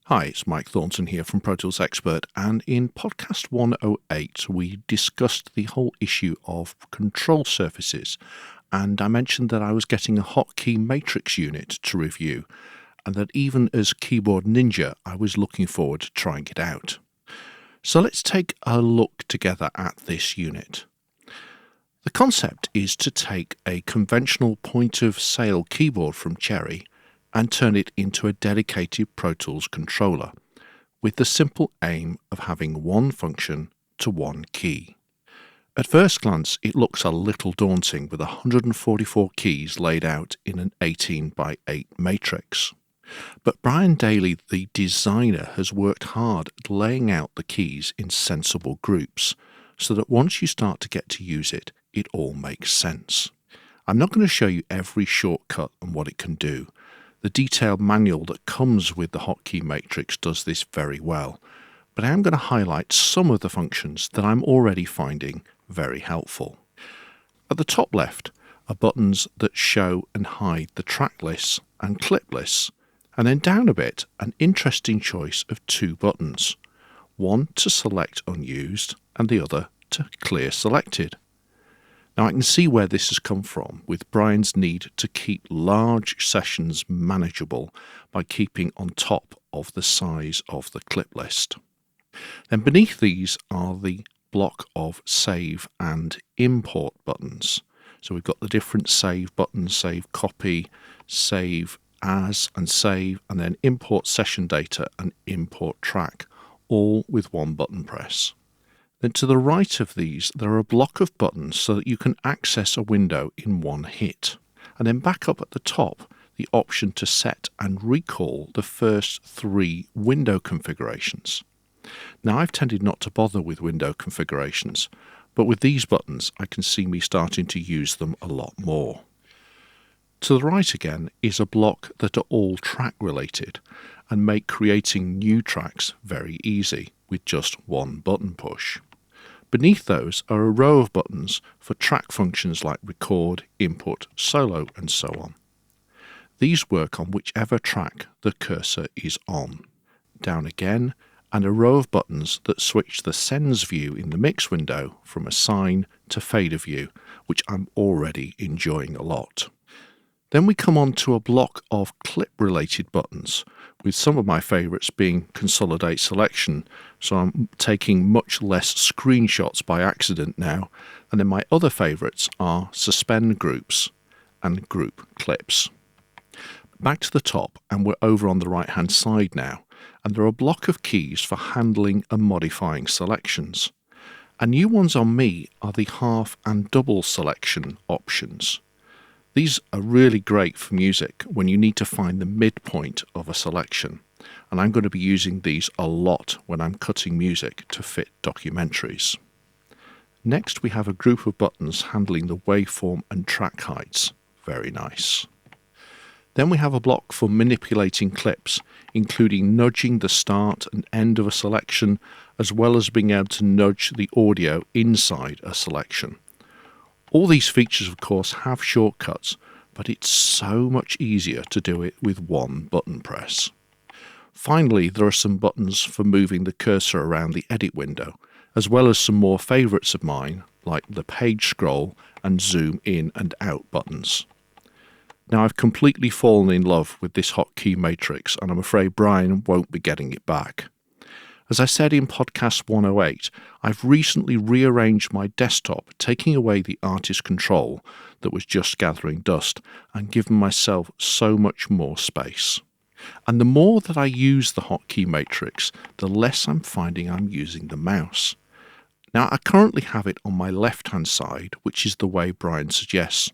Hi, it's Mike Thornton here from Pro Tools Expert, and in podcast 108 we discussed the whole issue of control surfaces, and I mentioned that I was getting a Hotkey Matrix unit to review, and that even as Keyboard Ninja I was looking forward to trying it out. So let's take a look together at this unit. The concept is to take a conventional point-of-sale keyboard from Cherry and turn it into a dedicated Pro Tools controller, with the simple aim of having one function to one key. At first glance, it looks a little daunting with 144 keys laid out in an 18 by 8 matrix. But Brian Daly, the designer, has worked hard at laying out the keys in sensible groups, so that once you start to get to use it, it all makes sense. I'm not going to show you every shortcut and what it can do. The detailed manual that comes with the Hotkey Matrix does this very well, but I am going to highlight some of the functions that I'm already finding very helpful. At the top left are buttons that show and hide the track lists and clip lists, and then down a bit an interesting choice of two buttons, one to select unused and the other to clear selected. Now I can see where this has come from, with Brian's need to keep large sessions manageable by keeping on top of the size of the clip list. Then beneath these are the block of save and import buttons. So we've got the different save buttons, save copy, save as and save, and then import session data and import track, all with one button press. Then to the right of these there are a block of buttons so that you can access a window in one hit. And then back up at the top, the option to set and recall the first three window configurations. Now I've tended not to bother with window configurations, but with these buttons I can see me starting to use them a lot more. To the right again is a block that are all track related and make creating new tracks very easy with just one button push. Beneath those are a row of buttons for track functions like record, input, solo and so on. These work on whichever track the cursor is on. Down again, and a row of buttons that switch the sends view in the mix window from assign to fader view, which I'm already enjoying a lot. Then we come on to a block of clip-related buttons, with some of my favourites being Consolidate Selection, so I'm taking much less screenshots by accident now, and then my other favourites are Suspend Groups and Group Clips. Back to the top, and we're over on the right-hand side now, and there are a block of keys for handling and modifying selections. And new ones on me are the half and double selection options. These are really great for music when you need to find the midpoint of a selection, and I'm going to be using these a lot when I'm cutting music to fit documentaries. Next we have a group of buttons handling the waveform and track heights. Very nice. Then we have a block for manipulating clips, including nudging the start and end of a selection, as well as being able to nudge the audio inside a selection. All these features, of course, have shortcuts, but it's so much easier to do it with one button press. Finally, there are some buttons for moving the cursor around the edit window, as well as some more favourites of mine, like the page scroll and zoom in and out buttons. Now, I've completely fallen in love with this Hotkey Matrix, and I'm afraid Brian won't be getting it back. As I said in podcast 108, I've recently rearranged my desktop, taking away the artist control that was just gathering dust and given myself so much more space. And the more that I use the Hotkey Matrix, the less I'm finding I'm using the mouse. Now, I currently have it on my left-hand side, which is the way Brian suggests,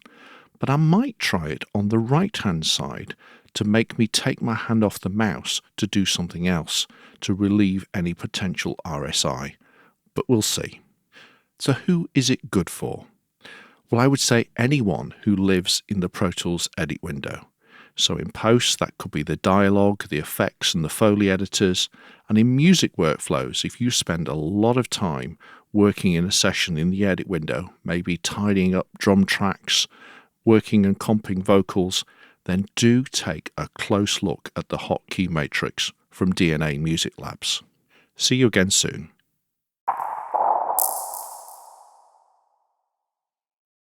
but I might try it on the right-hand side to make me take my hand off the mouse to do something else, to relieve any potential RSI. But we'll see. So who is it good for? Well, I would say anyone who lives in the Pro Tools edit window. So in post, that could be the dialogue, the effects and the Foley editors. And in music workflows, if you spend a lot of time working in a session in the edit window, maybe tidying up drum tracks, working and comping vocals, then do take a close look at the Hotkey Matrix from DNA Music Labs. See you again soon.